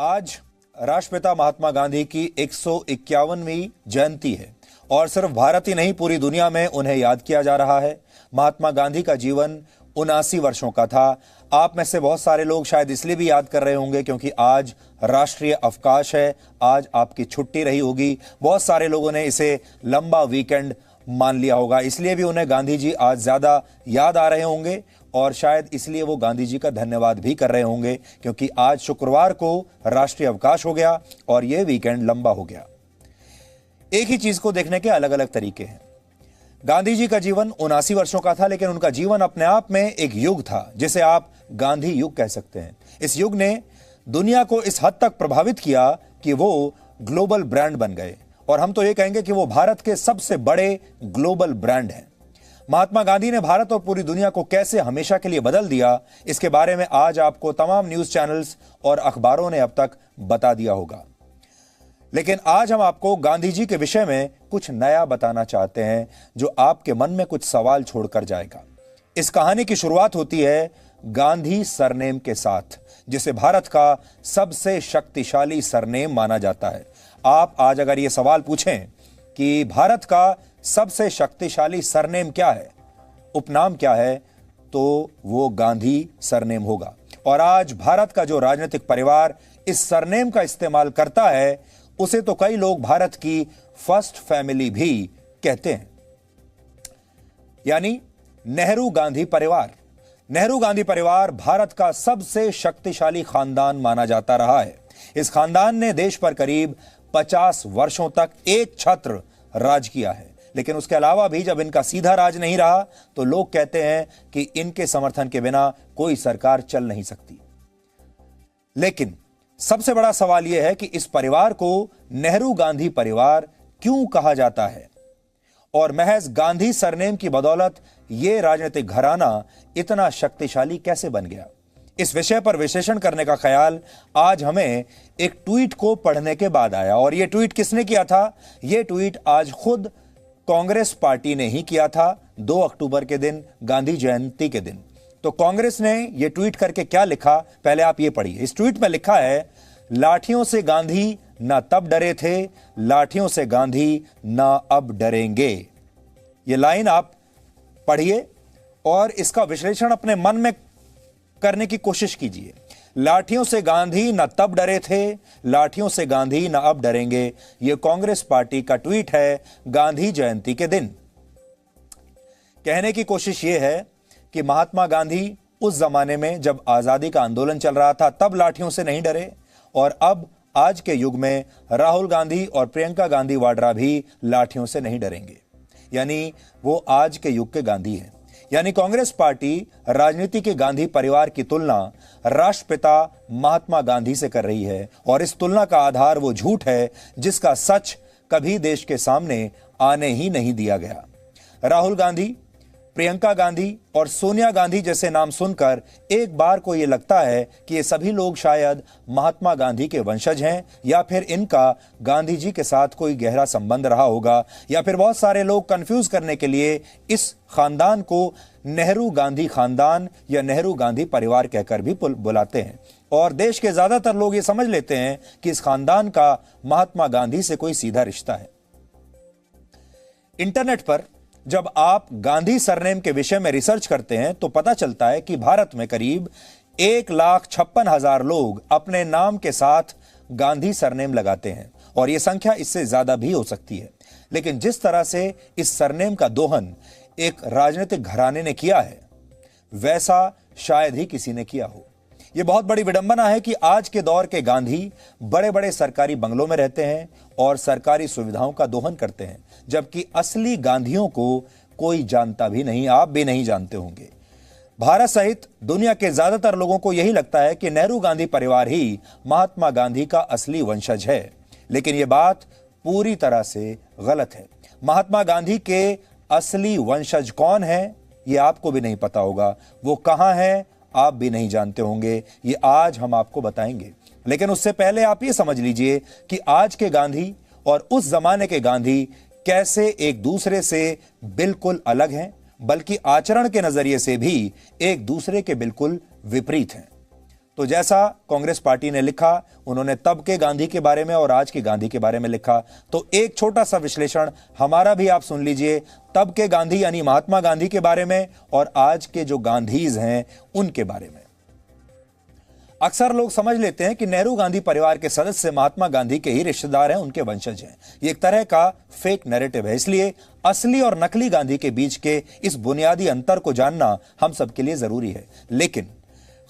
आज राष्ट्रपिता महात्मा गांधी की 151वीं जयंती है और सिर्फ भारत ही नहीं पूरी दुनिया में उन्हें याद किया जा रहा है। महात्मा गांधी का जीवन 79 वर्षों का था। आप में से बहुत सारे लोग शायद इसलिए भी याद कर रहे होंगे क्योंकि आज राष्ट्रीय अवकाश है, आज आपकी छुट्टी रही होगी। बहुत सारे लोगों ने इसे लंबा वीकेंड मान लिया होगा, इसलिए भी उन्हें गांधी जी आज ज्यादा याद आ रहे होंगे और शायद इसलिए वो गांधी जी का धन्यवाद भी कर रहे होंगे क्योंकि आज शुक्रवार को राष्ट्रीय अवकाश हो गया और ये वीकेंड लंबा हो गया। एक ही चीज को देखने के अलग अलग तरीके हैं। गांधी जी का जीवन 79 वर्षों का था, लेकिन उनका जीवन अपने आप में एक युग था जिसे आप गांधी युग कह सकते हैं। इस युग ने दुनिया को इस हद तक प्रभावित किया कि वो ग्लोबल ब्रांड बन गए और हम तो ये कहेंगे कि वो भारत के सबसे बड़े ग्लोबल ब्रांड हैं। महात्मा गांधी ने भारत और पूरी दुनिया को कैसे हमेशा के लिए बदल दिया, इसके बारे में आज आपको तमाम न्यूज चैनल्स और अखबारों ने अब तक बता दिया होगा। लेकिन आज हम आपको गांधी जी के विषय में कुछ नया बताना चाहते हैं जो आपके मन में कुछ सवाल छोड़कर जाएगा। इस कहानी की शुरुआत होती है गांधी सरनेम के साथ, जिसे भारत का सबसे शक्तिशाली सरनेम माना जाता है। आप आज अगर यह सवाल पूछें कि भारत का सबसे शक्तिशाली सरनेम क्या है, उपनाम क्या है, तो वो गांधी सरनेम होगा। और आज भारत का जो राजनीतिक परिवार इस सरनेम का इस्तेमाल करता है उसे तो कई लोग भारत की फर्स्ट फैमिली भी कहते हैं, यानी नेहरू गांधी परिवार। नेहरू गांधी परिवार भारत का सबसे शक्तिशाली खानदान माना जाता रहा है। इस खानदान ने देश पर करीब 50 वर्षों तक एक छत्र राज किया है, लेकिन उसके अलावा भी जब इनका सीधा राज नहीं रहा तो लोग कहते हैं कि इनके समर्थन के बिना कोई सरकार चल नहीं सकती। लेकिन सबसे बड़ा सवाल यह है कि इस परिवार को नेहरू गांधी परिवार क्यों कहा जाता है और महज गांधी सरनेम की बदौलत यह राजनीतिक घराना इतना शक्तिशाली कैसे बन गया। इस विषय पर विश्लेषण करने का ख्याल आज हमें एक ट्वीट को पढ़ने के बाद आया। और यह ट्वीट किसने किया था? यह ट्वीट आज खुद कांग्रेस पार्टी ने ही किया था 2 अक्टूबर के दिन, गांधी जयंती के दिन। तो कांग्रेस ने यह ट्वीट करके क्या लिखा, पहले आप ये पढ़िए। इस ट्वीट में लिखा है, लाठियों से गांधी ना तब डरे थे, लाठियों से गांधी ना अब डरेंगे। यह लाइन आप पढ़िए और इसका विश्लेषण अपने मन में करने की कोशिश कीजिए। लाठियों से गांधी न तब डरे थे, लाठियों से गांधी न अब डरेंगे। यह कांग्रेस पार्टी का ट्वीट है गांधी जयंती के दिन। कहने की कोशिश यह है कि महात्मा गांधी उस जमाने में जब आजादी का आंदोलन चल रहा था तब लाठियों से नहीं डरे, और अब आज के युग में राहुल गांधी और प्रियंका गांधी वाड्रा भी लाठियों से नहीं डरेंगे। यानी वो आज के युग के गांधी हैं। यानी कांग्रेस पार्टी राजनीति के गांधी परिवार की तुलना राष्ट्रपिता महात्मा गांधी से कर रही है और इस तुलना का आधार वो झूठ है जिसका सच कभी देश के सामने आने ही नहीं दिया गया। राहुल गांधी, प्रियंका गांधी और सोनिया गांधी जैसे नाम सुनकर एक बार को यह लगता है कि ये सभी लोग शायद महात्मा गांधी के वंशज हैं या फिर इनका गांधी जी के साथ कोई गहरा संबंध रहा होगा, या फिर बहुत सारे लोग कंफ्यूज करने के लिए इस खानदान को नेहरू गांधी खानदान या नेहरू गांधी परिवार कहकर भी बुलाते हैं। और देश के ज्यादातर लोग ये समझ लेते हैं कि इस खानदान का महात्मा गांधी से कोई सीधा रिश्ता है। इंटरनेट पर जब आप गांधी सरनेम के विषय में रिसर्च करते हैं तो पता चलता है कि भारत में करीब 1,56,000 लोग अपने नाम के साथ गांधी सरनेम लगाते हैं और यह संख्या इससे ज्यादा भी हो सकती है। लेकिन जिस तरह से इस सरनेम का दोहन एक राजनीतिक घराने ने किया है वैसा शायद ही किसी ने किया हो। यह बहुत बड़ी विडंबना है कि आज के दौर के गांधी बड़े बड़े सरकारी बंगलों में रहते हैं और सरकारी सुविधाओं का दोहन करते हैं, जबकि असली गांधियों को कोई जानता भी नहीं, आप भी नहीं जानते होंगे। भारत सहित दुनिया के ज्यादातर लोगों को यही लगता है कि नेहरू गांधी परिवार ही महात्मा गांधी का असली वंशज है, लेकिन यह बात पूरी तरह से गलत है। महात्मा गांधी के असली वंशज कौन है ये आपको भी नहीं पता होगा, वो कहां है आप भी नहीं जानते होंगे। ये आज हम आपको बताएंगे, लेकिन उससे पहले आप ये समझ लीजिए कि आज के गांधी और उस जमाने के गांधी कैसे एक दूसरे से बिल्कुल अलग हैं, बल्कि आचरण के नजरिए से भी एक दूसरे के बिल्कुल विपरीत हैं। तो जैसा कांग्रेस पार्टी ने लिखा, उन्होंने तब के गांधी के बारे में और आज के गांधी के बारे में लिखा। तो एक छोटा सा विश्लेषण हमारा भी आप सुन लीजिए, तब के गांधी यानी महात्मा गांधी के बारे में और आज के जो गांधीज हैं उनके बारे में। अक्सर लोग समझ लेते हैं कि नेहरू गांधी परिवार के सदस्य महात्मा गांधी के ही रिश्तेदार हैं, उनके वंशज हैं। ये एक तरह का फेक नैरेटिव है। इसलिए असली और नकली गांधी के बीच के इस बुनियादी अंतर को जानना हम सबके लिए जरूरी है। लेकिन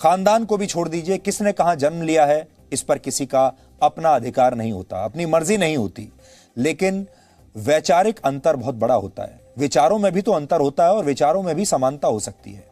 खानदान को भी छोड़ दीजिए, किसने कहां जन्म लिया है इस पर किसी का अपना अधिकार नहीं होता, अपनी मर्जी नहीं होती। लेकिन वैचारिक अंतर बहुत बड़ा होता है। विचारों में भी तो अंतर होता है और विचारों में भी समानता हो सकती है।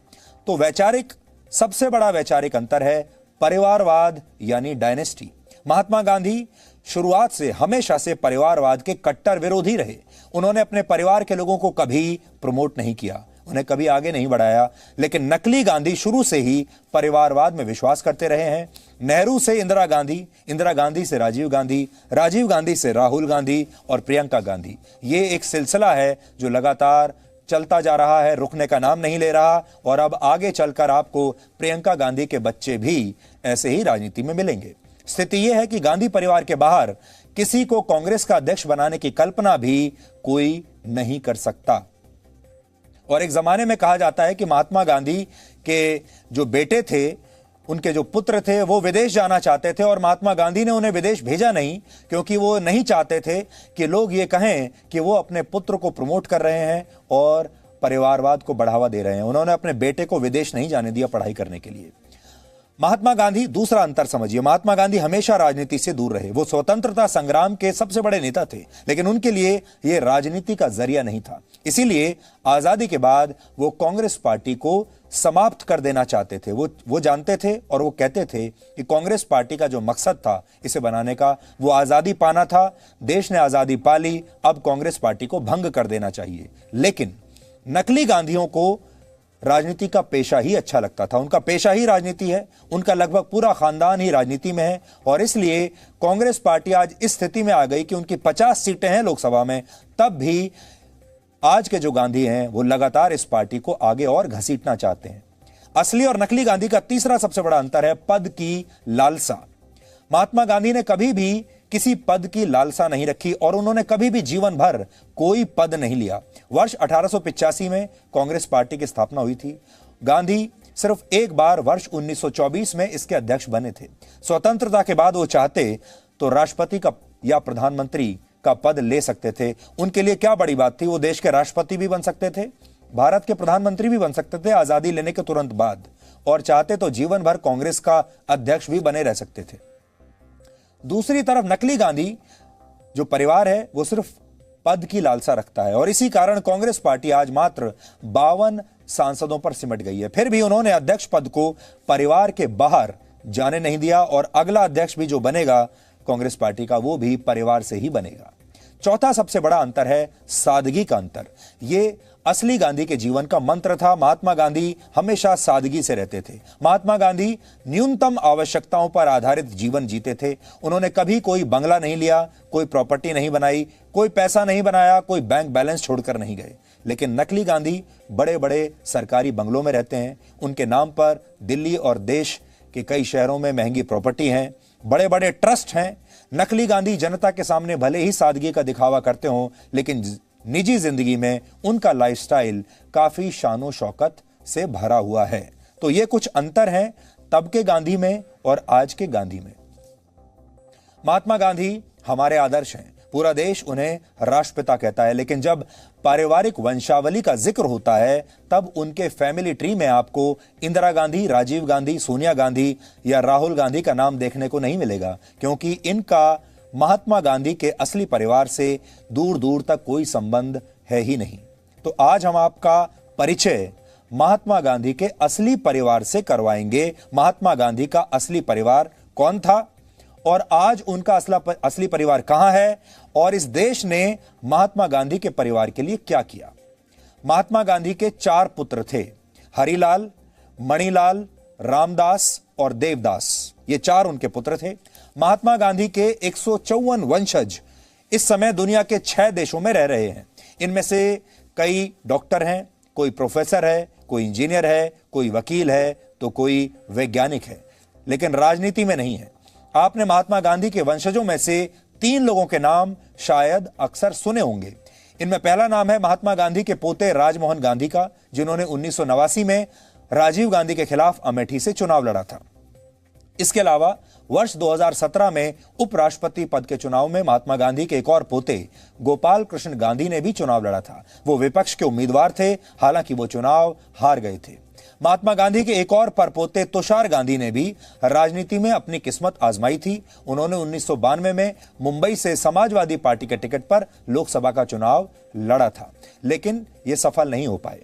तो वैचारिक सबसे बड़ा वैचारिक अंतर है परिवारवाद यानी डायनेस्टी। महात्मा गांधी शुरुआत से हमेशा से परिवारवाद के कट्टर विरोधी रहे। उन्होंने अपने परिवार के लोगों को कभी प्रमोट नहीं किया, उन्हें कभी आगे नहीं बढ़ाया। लेकिन नकली गांधी शुरू से ही परिवारवाद में विश्वास करते रहे हैं। नेहरू से इंदिरा गांधी, इंदिरा गांधी से राजीव गांधी, राजीव गांधी से राहुल गांधी और प्रियंका गांधी। ये एक सिलसिला है जो लगातार चलता जा रहा है, रुकने का नाम नहीं ले रहा। और अब आगे चलकर आपको प्रियंका गांधी के बच्चे भी ऐसे ही राजनीति में मिलेंगे। स्थिति यह है कि गांधी परिवार के बाहर किसी को कांग्रेस का अध्यक्ष बनाने की कल्पना भी कोई नहीं कर सकता। और एक जमाने में कहा जाता है कि महात्मा गांधी के जो बेटे थे, उनके जो पुत्र थे, वो विदेश जाना चाहते थे और महात्मा गांधी ने उन्हें विदेश भेजा नहीं, क्योंकि वो नहीं चाहते थे कि लोग ये कहें कि वो अपने पुत्र को प्रमोट कर रहे हैं और परिवारवाद को बढ़ावा दे रहे हैं। उन्होंने अपने बेटे को विदेश नहीं जाने दिया पढ़ाई करने के लिए। महात्मा गांधी, दूसरा अंतर समझिए, महात्मा गांधी हमेशा राजनीति से दूर रहे। वो स्वतंत्रता संग्राम के सबसे बड़े नेता थे, लेकिन उनके लिए यह राजनीति का जरिया नहीं था। इसीलिए आजादी के बाद वो कांग्रेस पार्टी को समाप्त कर देना चाहते थे। वो जानते थे और वो कहते थे कि कांग्रेस पार्टी का जो मकसद था इसे बनाने का, वो आजादी पाना था। देश ने आजादी पा ली, अब कांग्रेस पार्टी को भंग कर देना चाहिए। लेकिन नकली गांधियों को राजनीति का पेशा ही अच्छा लगता था। उनका पेशा ही राजनीति है, उनका लगभग पूरा खानदान ही राजनीति में है। और इसलिए कांग्रेस पार्टी आज इस स्थिति में आ गई कि उनकी 50 सीटें हैं लोकसभा में, तब भी आज के जो गांधी हैं वो लगातार इस पार्टी को आगे और घसीटना चाहते हैं। असली और नकली गांधी का तीसरा सबसे बड़ा अंतर है पद की लालसा। महात्मा गांधी ने कभी भी किसी पद की लालसा नहीं रखी और उन्होंने कभी भी जीवन भर कोई पद नहीं लिया। वर्ष 1885 में कांग्रेस पार्टी की स्थापना हुई थी। गांधी सिर्फ एक बार वर्ष 1924 में इसके अध्यक्ष बने थे। स्वतंत्रता के बाद वो चाहते तो राष्ट्रपति का या प्रधानमंत्री का पद ले सकते थे। उनके लिए क्या बड़ी बात थी, वो देश के राष्ट्रपति भी बन सकते थे, भारत के प्रधानमंत्री भी बन सकते थे आजादी लेने के तुरंत बाद, और चाहते तो जीवन भर कांग्रेस का अध्यक्ष भी बने रह सकते थे। दूसरी तरफ नकली गांधी जो परिवार है वो सिर्फ पद की लालसा रखता है और इसी कारण कांग्रेस पार्टी आज मात्र 52 सांसदों पर सिमट गई है। फिर भी उन्होंने अध्यक्ष पद को परिवार के बाहर जाने नहीं दिया और अगला अध्यक्ष भी जो बनेगा कांग्रेस पार्टी का, वो भी परिवार से ही बनेगा। चौथा सबसे बड़ा अंतर है सादगी का अंतर। ये असली गांधी के जीवन का मंत्र था। महात्मा गांधी हमेशा सादगी से रहते थे। महात्मा गांधी न्यूनतम आवश्यकताओं पर आधारित जीवन जीते थे। उन्होंने कभी कोई बंगला नहीं लिया, कोई प्रॉपर्टी नहीं बनाई, कोई पैसा नहीं बनाया, कोई बैंक बैलेंस छोड़कर नहीं गए। लेकिन नकली गांधी बड़े बड़े सरकारी बंगलों में रहते हैं। उनके नाम पर दिल्ली और देश के कई शहरों में महंगी प्रॉपर्टी हैं, बड़े बड़े ट्रस्ट हैं। नकली गांधी जनता के सामने भले ही सादगी का दिखावा करते हों, लेकिन निजी जिंदगी में उनका लाइफस्टाइल काफी शानो शौकत से भरा हुआ है। तो ये कुछ अंतर हैं तब के गांधी में और आज के गांधी में। महात्मा गांधी हमारे आदर्श हैं, पूरा देश उन्हें राष्ट्रपिता कहता है। लेकिन जब पारिवारिक वंशावली का जिक्र होता है तब उनके फैमिली ट्री में आपको इंदिरा गांधी, राजीव गांधी, सोनिया गांधी या राहुल गांधी का नाम देखने को नहीं मिलेगा, क्योंकि इनका महात्मा गांधी के असली परिवार से दूर दूर तक कोई संबंध है ही नहीं। तो आज हम आपका परिचय महात्मा गांधी के असली परिवार से करवाएंगे। महात्मा गांधी का असली परिवार कौन था और आज उनका असली परिवार कहां है और इस देश ने महात्मा गांधी के परिवार के लिए क्या किया। महात्मा गांधी के 4 पुत्र थे, हरिलाल, मणिलाल, रामदास और देवदास। ये 4 उनके पुत्र थे। महात्मा गांधी के 154 वंशज इस समय दुनिया के 6 देशों में रह रहे हैं। इनमें से कई डॉक्टर हैं, कोई प्रोफेसर है, कोई इंजीनियर है, कोई वकील है, तो कोई वैज्ञानिक है। लेकिन राजनीति में नहीं है। आपने महात्मा गांधी के वंशजों में से 3 लोगों के नाम शायद अक्सर सुने होंगे। इनमें पहला नाम है महात्मा गांधी के पोते राजमोहन गांधी का, जिन्होंने 1989 में राजीव गांधी के खिलाफ अमेठी से चुनाव लड़ा था। इसके अलावा वर्ष 2017 में उपराष्ट्रपति पद के चुनाव में महात्मा गांधी के एक और पोते गोपाल कृष्ण गांधी ने भी चुनाव लड़ा था। वो विपक्ष के उम्मीदवार थे, हालांकि वो चुनाव हार गए थे। महात्मा गांधी के एक और परपोते तुषार गांधी ने भी राजनीति में अपनी किस्मत आजमाई थी। उन्होंने 1992 में मुंबई से समाजवादी पार्टी के टिकट पर लोकसभा का चुनाव लड़ा था, लेकिन ये सफल नहीं हो पाए।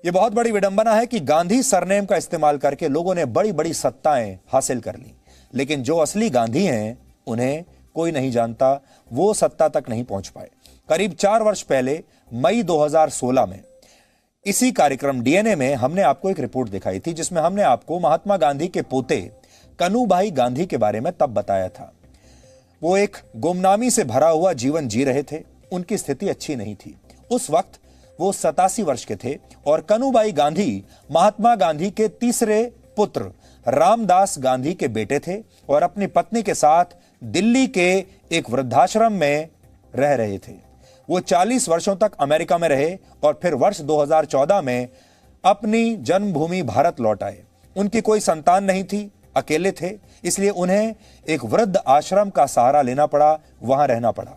यह बहुत बड़ी विडंबना है कि गांधी सरनेम का इस्तेमाल करके लोगों ने बड़ी बड़ी सत्ताएं हासिल कर ली, लेकिन जो असली गांधी हैं उन्हें कोई नहीं जानता, वो सत्ता तक नहीं पहुंच पाए। करीब 4 वर्ष पहले मई 2016 में इसी कार्यक्रम डीएनए में हमने आपको एक रिपोर्ट दिखाई थी, जिसमें हमने आपको महात्मा गांधी के पोते कनुभाई गांधी के बारे में तब बताया था। वो एक गुमनामी से भरा हुआ जीवन जी रहे थे। उनकी स्थिति अच्छी नहीं थी। उस वक्त वो 87 वर्ष के थे और कनुभाई गांधी महात्मा गांधी के तीसरे पुत्र रामदास गांधी के बेटे थे और अपनी पत्नी के साथ दिल्ली के एक वृद्धाश्रम में रह रहे थे। वो 40 वर्षों तक अमेरिका में रहे और फिर वर्ष 2014 में अपनी जन्मभूमि भारत लौट आए। उनकी कोई संतान नहीं थी, अकेले थे, इसलिए उन्हें एक वृद्ध आश्रम का सहारा लेना पड़ा, वहां रहना पड़ा।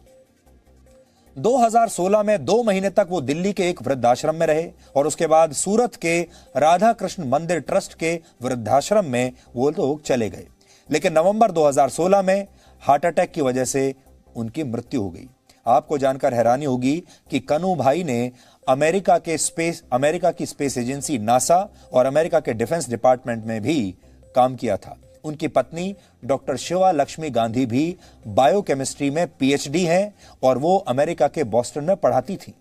2016 में 2 महीने तक वो दिल्ली के एक वृद्धाश्रम में रहे और उसके बाद सूरत के राधा कृष्ण मंदिर ट्रस्ट के वृद्धाश्रम में वो लोग चले गए। लेकिन नवंबर 2016 में हार्ट अटैक की वजह से उनकी मृत्यु हो गई। आपको जानकर हैरानी होगी कि कनु भाई ने अमेरिका की स्पेस एजेंसी नासा और अमेरिका के डिफेंस डिपार्टमेंट में भी काम किया था। उनकी पत्नी डॉक्टर शिवा लक्ष्मी गांधी भी बायोकेमिस्ट्री में पीएचडी हैं और वो अमेरिका के बॉस्टन में पढ़ाती थी।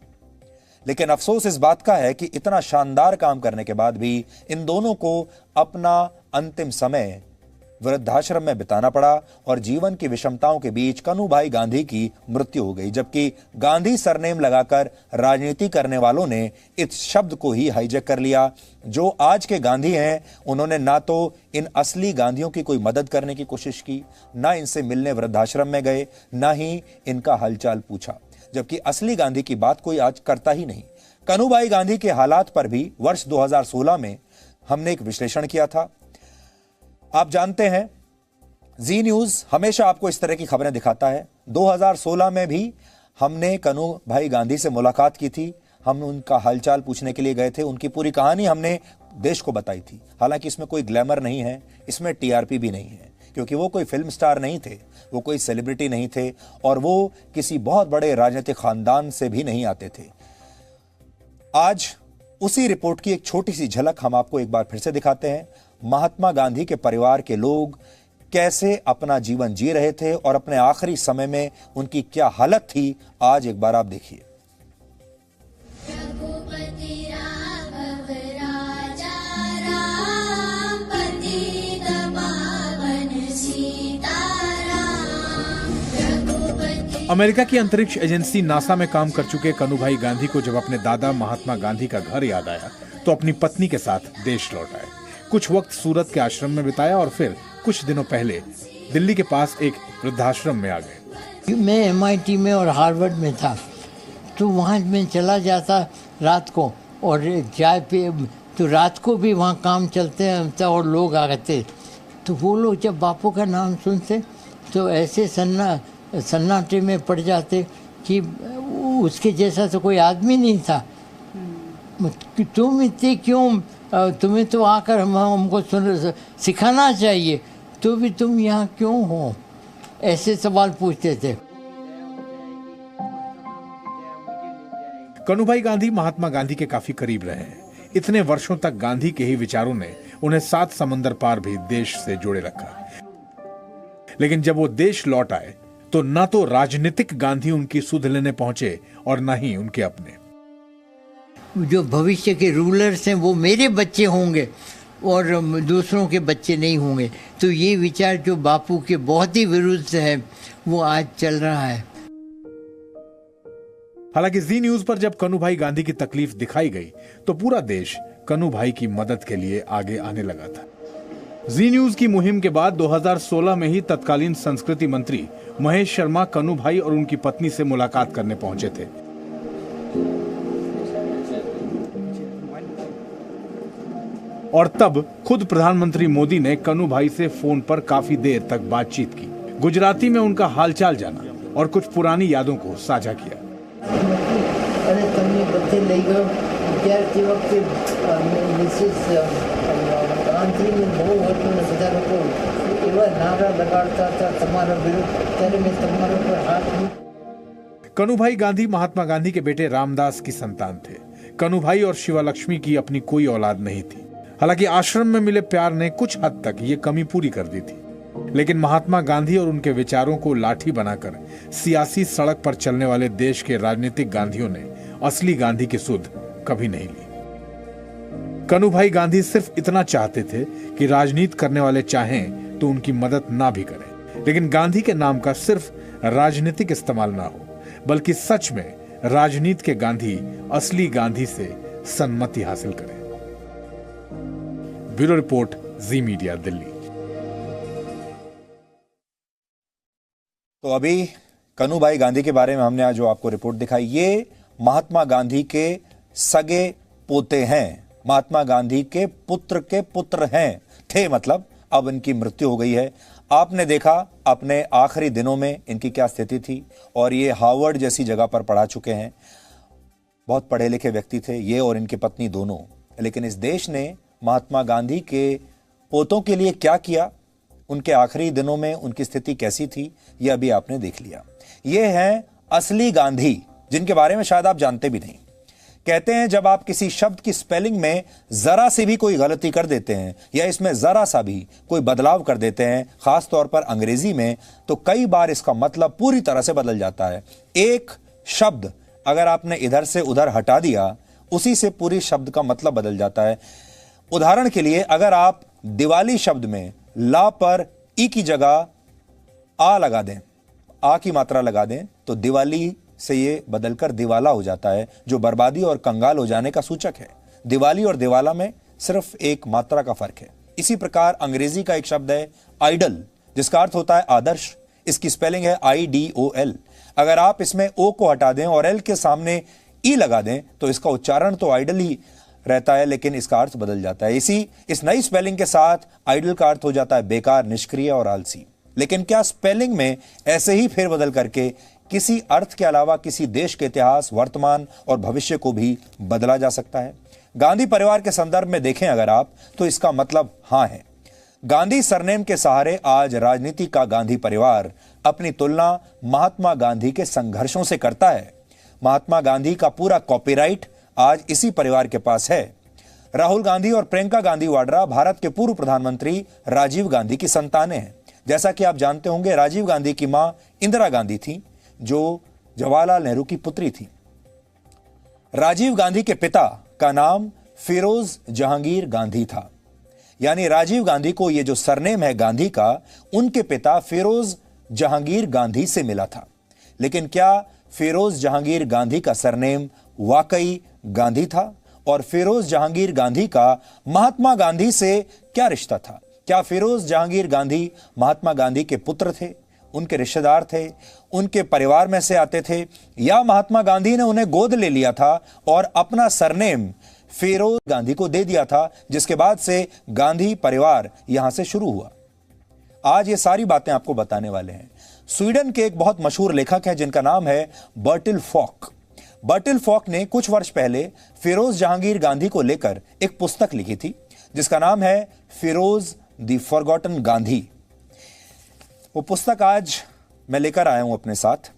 लेकिन अफसोस इस बात का है कि इतना शानदार काम करने के बाद भी इन दोनों को अपना अंतिम समय वृद्धाश्रम में बिताना पड़ा और जीवन की विषमताओं के बीच कनुभाई गांधी की मृत्यु हो गई। जबकि गांधी सरनेम लगाकर राजनीति करने वालों ने इस शब्द को ही हाईजैक कर लिया। जो आज के गांधी हैं, उन्होंने ना तो इन असली गांधियों की कोई मदद करने की कोशिश की, ना इनसे मिलने वृद्धाश्रम में गए, ना ही इनका हालचाल पूछा, जबकि असली गांधी की बात कोई आज करता ही नहीं। कनुभाई गांधी के हालात पर भी वर्ष 2016 में हमने एक विश्लेषण किया था। आप जानते हैं जी न्यूज हमेशा आपको इस तरह की खबरें दिखाता है। 2016 में भी हमने कनुभाई गांधी से मुलाकात की थी। हम उनका हालचाल पूछने के लिए गए थे। उनकी पूरी कहानी हमने देश को बताई थी। हालांकि इसमें कोई ग्लैमर नहीं है, इसमें टीआरपी भी नहीं है, क्योंकि वो कोई फिल्म स्टार नहीं थे, वो कोई सेलिब्रिटी नहीं थे और वो किसी बहुत बड़े राजनीतिक खानदान से भी नहीं आते थे। आज उसी रिपोर्ट की एक छोटी सी झलक हम आपको एक बार फिर से दिखाते हैं। महात्मा गांधी के परिवार के लोग कैसे अपना जीवन जी रहे थे और अपने आखिरी समय में उनकी क्या हालत थी, आज एक बार आप देखिए। अमेरिका की अंतरिक्ष एजेंसी नासा में काम कर चुके कनुभाई गांधी को जब अपने दादा महात्मा गांधी का घर याद आया तो अपनी पत्नी के साथ देश लौट आए। कुछ वक्त सूरत के आश्रम में बिताया और फिर कुछ दिनों पहले दिल्ली के पास एक वृद्धाश्रम में आ गए। मैं एमआईटी में और हार्वर्ड में था, तो वहाँ मैं चला जाता रात को और चाय पे, तो रात को भी वहाँ काम चलते हैं और लोग आते, तो वो लोग जब बापू का नाम सुनते तो ऐसे सन्नाटे में पड़ जाते कि उसके जैसा तो कोई आदमी नहीं था। तुम इतने क्यों, तुम्हें तो आकर हमको सिखाना चाहिए, तो भी तुम यहाँ क्यों हो, ऐसे सवाल पूछते थे। कनुभाई गांधी महात्मा गांधी के काफी करीब रहे हैं। इतने वर्षों तक गांधी के ही विचारों ने उन्हें 7 समंदर पार भी देश से जोड़े रखा। लेकिन जब वो देश लौट आए तो ना तो राजनीतिक गांधी उनकी सुध लेने पहुंचे और ना ही उनके अपने। जो भविष्य के रूलर्स हैं वो मेरे बच्चे होंगे और दूसरों के बच्चे नहीं होंगे, तो ये विचार जो बापू के बहुत ही विरुद्ध है वो आज चल रहा है। हालांकि जी न्यूज पर जब कनुभाई गांधी की तकलीफ दिखाई गई तो पूरा देश कनुभाई की मदद के लिए आगे आने लगा था। जी न्यूज की मुहिम के बाद 2016 में ही तत्कालीन संस्कृति मंत्री महेश शर्मा कन्हूभाई और उनकी पत्नी से मुलाकात करने पहुंचे थे। और तब खुद प्रधानमंत्री मोदी ने कन्हूभाई से फोन पर काफी देर तक बातचीत की, गुजराती में उनका हालचाल जाना और कुछ पुरानी यादों को साझा किया। अरे तुमने बच्चे ले गए विद्यार्थी वक्त मिसेस गांधी ने बहु वर्षों सजा को एवं नारा लगाता था तुम्हारा विरुद्ध, तेरे में तुम्हारे पर हाथ भी। कन्हूभाई गांधी महात्मा गांधी के बेटे रामदास की संतान थे। कन्हूभाई और शिवालक्ष्मी की अपनी कोई औलाद नहीं थी। हालांकि आश्रम में मिले प्यार ने कुछ हद तक ये कमी पूरी कर दी थी, लेकिन महात्मा गांधी और उनके विचारों को लाठी बनाकर सियासी सड़क पर चलने वाले देश के राजनीतिक गांधियों ने असली गांधी की सुध कभी नहीं ली। कन्हूभाई गांधी सिर्फ इतना चाहते थे कि राजनीति करने वाले चाहें तो उनकी मदद ना भी करें, लेकिन गांधी के नाम का सिर्फ राजनीतिक इस्तेमाल ना हो, बल्कि सच में राजनीति के गांधी असली गांधी से सन्मति हासिल करें। ब्यूरो रिपोर्ट, जी मीडिया, दिल्ली। तो अभी कन्हूभाई गांधी के बारे में हमने आज जो आपको रिपोर्ट दिखाई, ये महात्मा गांधी के सगे पोते हैं, महात्मा गांधी के पुत्र हैं, थे मतलब, अब इनकी मृत्यु हो गई है। आपने देखा अपने आखिरी दिनों में इनकी क्या स्थिति थी, और ये हार्वर्ड जैसी जगह पर पढ़ा चुके हैं, बहुत पढ़े लिखे व्यक्ति थे ये और इनकी पत्नी दोनों। लेकिन इस देश ने महात्मा गांधी के पोतों के लिए क्या किया, उनके आखिरी दिनों में उनकी स्थिति कैसी थी, ये अभी आपने देख लिया। ये हैं असली गांधी, जिनके बारे में शायद आप जानते भी नहीं। कहते हैं जब आप किसी शब्द की स्पेलिंग में जरा सी भी कोई गलती कर देते हैं या इसमें जरा सा भी कोई बदलाव कर देते हैं, खास तौर पर अंग्रेजी में, तो कई बार इसका मतलब पूरी तरह से बदल जाता है। एक शब्द अगर आपने इधर से उधर हटा दिया, उसी से पूरी शब्द का मतलब बदल जाता है। उदाहरण के लिए, अगर आप दिवाली शब्द में ला पर ई की जगह आ लगा दें, आ की मात्रा लगा दें, तो दिवाली से ये बदलकर दिवाला हो जाता है, जो बर्बादी और कंगाल हो जाने का सूचक है। दिवाली और दिवाला में सिर्फ एक मात्रा का फर्क है। इसी प्रकार अंग्रेजी का एक शब्द है आइडल, जिसका अर्थ होता है आदर्श। इसकी स्पेलिंग है IDOL। अगर आप इसमें ओ को हटा दें और एल के सामने ई लगा दें, तो इसका उच्चारण तो आइडल ही रहता है, लेकिन इसका अर्थ बदल जाता है। इस नई स्पेलिंग के साथ आइडल का अर्थ हो जाता है बेकार, निष्क्रिय और आलसी। लेकिन क्या स्पेलिंग में ऐसे ही फेरबदल करके किसी अर्थ के अलावा किसी देश के इतिहास, वर्तमान और भविष्य को भी बदला जा सकता है? गांधी परिवार के संदर्भ में देखें अगर आप, तो इसका मतलब हां है। गांधी सरनेम के सहारे आज राजनीति का गांधी परिवार अपनी तुलना महात्मा गांधी के संघर्षों से करता है। महात्मा गांधी का पूरा कॉपीराइट आज इसी परिवार के पास है। राहुल गांधी और प्रियंका गांधी वाड्रा भारत के पूर्व प्रधानमंत्री राजीव गांधी की संतानें हैं। जैसा कि आप जानते होंगे, राजीव गांधी की मां इंदिरा गांधी थी, जो जवाहरलाल नेहरू की पुत्री थी। राजीव गांधी के पिता का नाम फिरोज जहांगीर गांधी था, यानी राजीव गांधी को ये जो सरनेम है गांधी का, उनके पिता फिरोज जहांगीर गांधी से मिला था। लेकिन क्या फिरोज जहांगीर गांधी का सरनेम वाकई गांधी था? और फिरोज जहांगीर गांधी का महात्मा गांधी से क्या रिश्ता था? क्या फिरोज जहांगीर गांधी महात्मा गांधी के पुत्र थे, उनके रिश्तेदार थे, उनके परिवार में से आते थे, या महात्मा गांधी ने उन्हें गोद ले लिया था और अपना सरनेम फिरोज गांधी को दे दिया था, जिसके बाद से गांधी परिवार यहां से शुरू हुआ? आज ये सारी बातें आपको बताने वाले हैं। स्वीडन के एक बहुत मशहूर लेखक हैं जिनका नाम है बर्टिल फॉक। बर्टिल फॉक ने कुछ वर्ष पहले फिरोज जहांगीर गांधी को लेकर एक पुस्तक लिखी थी, जिसका नाम है फिरोज द फॉरगॉटन गांधी। वो पुस्तक आज मैं लेकर आया हूं अपने साथ।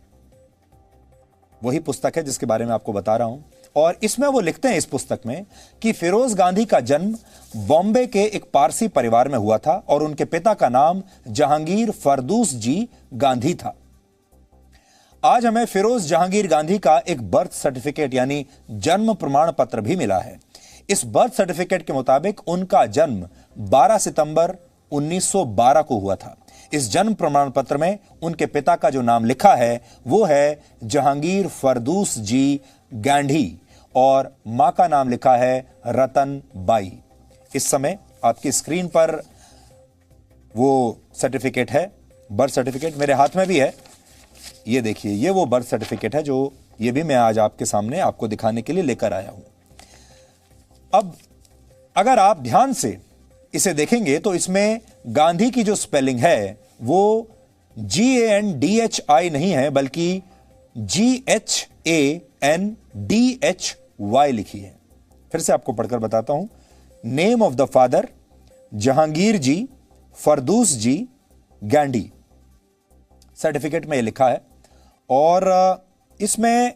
वही पुस्तक है जिसके बारे में आपको बता रहा हूं, और इसमें वो लिखते हैं इस पुस्तक में कि फिरोज गांधी का जन्म बॉम्बे के एक पारसी परिवार में हुआ था और उनके पिता का नाम जहांगीर फरदूस जी गांधी था। आज हमें फिरोज जहांगीर गांधी का एक बर्थ सर्टिफिकेट यानी जन्म प्रमाण पत्र भी मिला है। इस बर्थ सर्टिफिकेट के मुताबिक उनका जन्म 12 सितंबर 1912 को हुआ था। इस जन्म प्रमाण पत्र में उनके पिता का जो नाम लिखा है वो है जहांगीर फरदूस जी गांधी और मां का नाम लिखा है रतन बाई। इस समय आपकी स्क्रीन पर वो सर्टिफिकेट है, बर्थ सर्टिफिकेट मेरे हाथ में भी है। ये देखिए, ये वो बर्थ सर्टिफिकेट है जो ये भी मैं आज आपके सामने आपको दिखाने के लिए लेकर आया हूं। अब अगर आप ध्यान से इसे देखेंगे तो इसमें गांधी की जो स्पेलिंग है वो GANDHI नहीं है, बल्कि GHANDHY लिखी है। फिर से आपको पढ़कर बताता हूं। Name of the father Jahangir ji Firdous ji Gandhi, certificate में यह लिखा है। और इसमें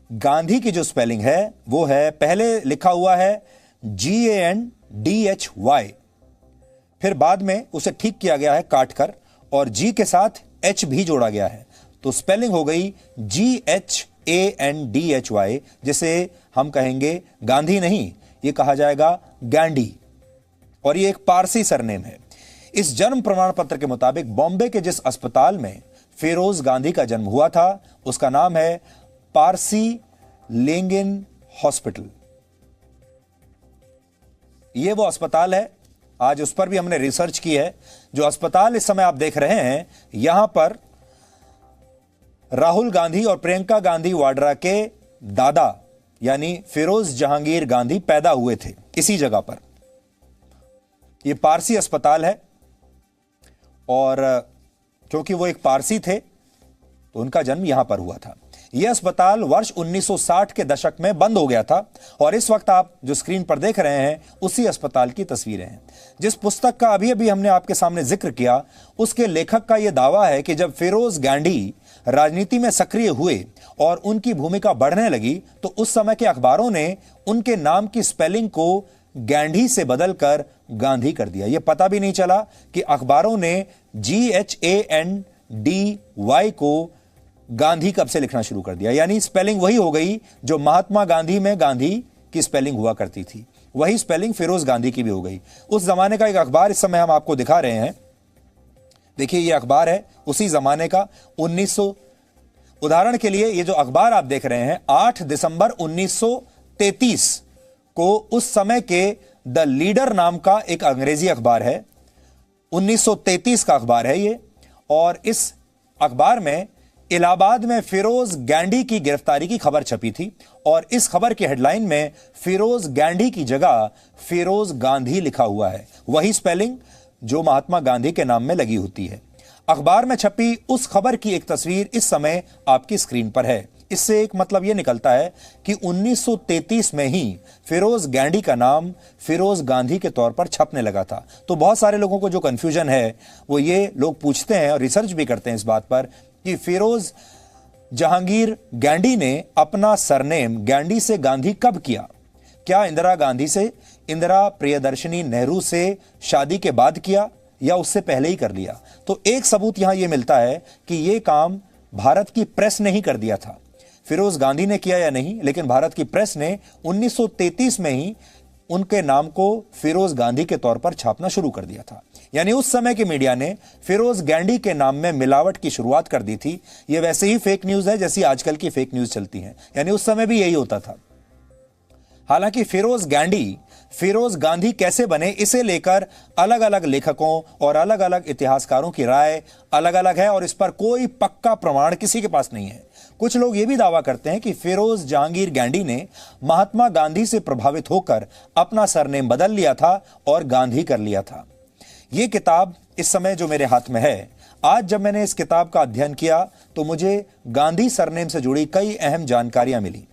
गांधी की जो स्पेलिंग है वो है, पहले लिखा हुआ है GANDHY, फिर बाद में उसे ठीक किया गया है काटकर, और जी के साथ H भी जोड़ा गया है, तो स्पेलिंग हो गई GHANDHY, जिसे हम कहेंगे गांधी नहीं, ये कहा जाएगा गांडी, और ये एक पारसी सरनेम है। इस जन्म प्रमाण पत्र के मुताबिक बॉम्बे के जिस अस्पताल में फिरोज गांधी का जन्म हुआ था उसका नाम है पारसी लेंगिन हॉस्पिटल। यह वो अस्पताल है, आज उस पर भी हमने रिसर्च की है। जो अस्पताल इस समय आप देख रहे हैं, यहां पर राहुल गांधी और प्रियंका गांधी वाड्रा के दादा यानी फिरोज जहांगीर गांधी पैदा हुए थे इसी जगह पर। यह पारसी अस्पताल है, और क्योंकि वो एक पारसी थे तो उनका जन्म यहां पर हुआ था। यह अस्पताल वर्ष 1960 के दशक में बंद हो गया था, और इस वक्त आप जो स्क्रीन पर देख रहे हैं उसी अस्पताल की तस्वीरें हैं। जिस पुस्तक का अभी अभी हमने आपके सामने जिक्र किया, उसके लेखक का यह दावा है कि जब फिरोज गांधी राजनीति में सक्रिय हुए और उनकी भूमिका बढ़ने लगी तो उस समय के अखबारों ने उनके नाम की स्पेलिंग को गांधी से बदलकर गांधी कर दिया। यह पता भी नहीं चला कि अखबारों ने GHANDY को गांधी कब से लिखना शुरू कर दिया। यानी स्पेलिंग वही हो गई जो महात्मा गांधी में गांधी की स्पेलिंग हुआ करती थी, वही स्पेलिंग फिरोज गांधी की भी हो गई। उस जमाने का एक अखबार इस समय हम आपको दिखा रहे हैं। देखिए, यह अखबार है उसी जमाने का, 1900। उदाहरण के लिए ये जो अखबार आप देख रहे हैं, 8 दिसंबर 1933 को उस समय के द लीडर नाम का एक अंग्रेजी अखबार है, 1933 का अखबार है ये। और इस अखबार में इलाहाबाद में फिरोज गांधी की गिरफ्तारी की खबर छपी थी, और इस खबर की हेडलाइन में फिरोज गांधी की जगह फिरोज गांधी लिखा हुआ है, वही स्पेलिंग जो महात्मा गांधी के नाम में लगी होती है। अखबार में छपी उस खबर की एक तस्वीर इस समय आपकी स्क्रीन पर है। इससे एक मतलब यह निकलता है कि 1933 में ही फिरोज गांधी का नाम फिरोज गांधी के तौर पर छपने लगा था। तो बहुत सारे लोगों को जो कंफ्यूजन है वो ये लोग पूछते हैं और रिसर्च भी करते हैं इस बात पर कि फिरोज जहांगीर गांधी ने अपना सरनेम गांधी से गांधी कब किया। क्या इंदिरा गांधी से, इंदिरा प्रियदर्शनी नेहरू से शादी के बाद किया या उससे पहले ही कर लिया? तो एक सबूत यहां यह मिलता है कि यह काम भारत की प्रेस ने ही कर दिया था। फिरोज गांधी ने किया या नहीं, लेकिन भारत की प्रेस ने 1933 में ही उनके नाम को फिरोज गांधी के तौर पर छापना शुरू कर दिया था। यानी उस समय के मीडिया ने फिरोज गांधी के नाम में मिलावट की शुरुआत कर दी थी। यह वैसे ही फेक न्यूज है जैसी आजकल की फेक न्यूज चलती हैं, यानी उस समय भी यही होता था। हालांकि फिरोज गांधी फिरोज गांधी कैसे बने, इसे लेकर अलग अलग लेखकों और अलग अलग इतिहासकारों की राय अलग अलग है, और इस पर कोई पक्का प्रमाण किसी के पास नहीं है। कुछ लोग यह भी दावा करते हैं कि फिरोज जहांगीर गांधी ने महात्मा गांधी से प्रभावित होकर अपना सरनेम बदल लिया था और गांधी कर लिया था। यह किताब इस समय जो मेरे हाथ में है, आज जब मैंने इस किताब का अध्ययन किया तो मुझे गांधी सरनेम से जुड़ी कई अहम जानकारियां मिली।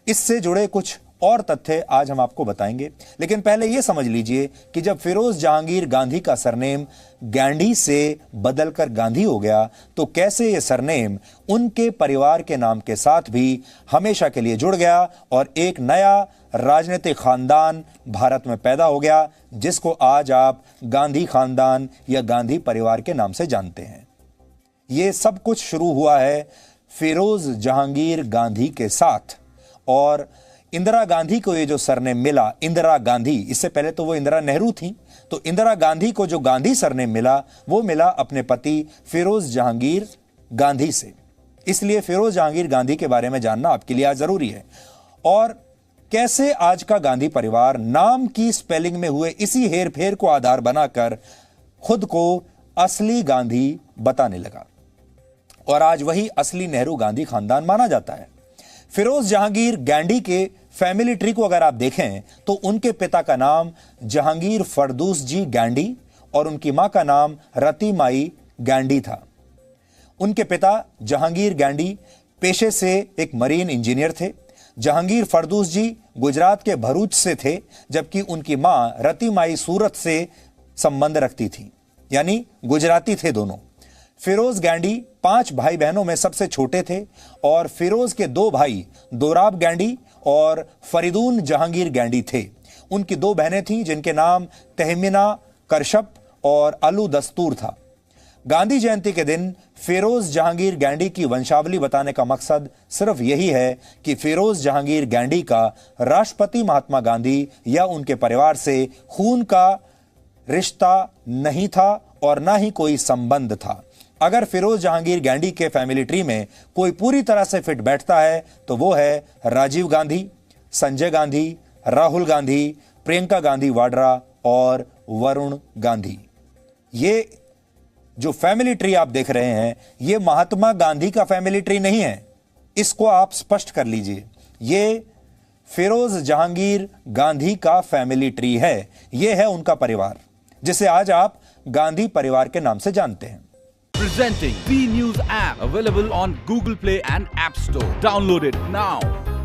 इससे जुड़े कुछ और तथ्य आज हम आपको बताएंगे, लेकिन पहले यह समझ लीजिए कि जब फिरोज जहांगीर गांधी का सरनेम गांधी से बदलकर गांधी हो गया तो कैसे यह सरनेम उनके परिवार के नाम के साथ भी हमेशा के लिए जुड़ गया और एक नया राजनीतिक खानदान भारत में पैदा हो गया, जिसको आज आप गांधी खानदान या गांधी परिवार के नाम से जानते हैं। यह सब कुछ शुरू हुआ है फिरोज जहांगीर गांधी के साथ, और इंदिरा गांधी को ये जो सरनेम मिला, इंदिरा गांधी, इससे पहले तो वो इंदिरा नेहरू थी, तो इंदिरा गांधी को जो गांधी सरनेम मिला वो मिला अपने पति फिरोज जहांगीर गांधी से। इसलिए फिरोज जहांगीर गांधी के बारे में जानना आपके लिए आज जरूरी है। और कैसे आज का गांधी परिवार नाम की स्पेलिंग में हुए इसी हेरफेर को आधार बनाकर खुद को असली गांधी बताने लगा और आज वही असली नेहरू गांधी खानदान माना जाता है। फिरोज जहांगीर गांधी के फैमिली ट्री को अगर आप देखें तो उनके पिता का नाम जहांगीर फरदूस जी गांधी और उनकी मां का नाम रतीमाई गांधी था। उनके पिता जहांगीर गांधी पेशे से एक मरीन इंजीनियर थे। जहांगीर फरदूस जी गुजरात के भरूच से थे, जबकि उनकी मां रतीमाई सूरत से संबंध रखती थी, यानी गुजराती थे दोनों। फिरोज गांधी 5 भाई बहनों में सबसे छोटे थे और फिरोज के 2 भाई दोराब गांधी और फरीदून जहांगीर गांधी थे। उनकी 2 बहनें थीं जिनके नाम तहमीना करशप और अलू दस्तूर था। गांधी जयंती के दिन फिरोज जहांगीर गांधी की वंशावली बताने का मकसद सिर्फ यही है कि फिरोज जहांगीर गांधी का राष्ट्रपति महात्मा गांधी या उनके परिवार से खून का रिश्ता नहीं था और ना ही कोई संबंध था। अगर फिरोज जहांगीर गांधी के फैमिली ट्री में कोई पूरी तरह से फिट बैठता है तो वो है राजीव गांधी, संजय गांधी, राहुल गांधी, प्रियंका गांधी वाड्रा और वरुण गांधी। ये जो फैमिली ट्री आप देख रहे हैं ये महात्मा गांधी का फैमिली ट्री नहीं है, इसको आप स्पष्ट कर लीजिए। ये फिरोज जहांगीर गांधी का फैमिली ट्री है। ये है उनका परिवार जिसे आज आप गांधी परिवार के नाम से जानते हैं। Presenting B News app available on Google Play and App Store. Download it now.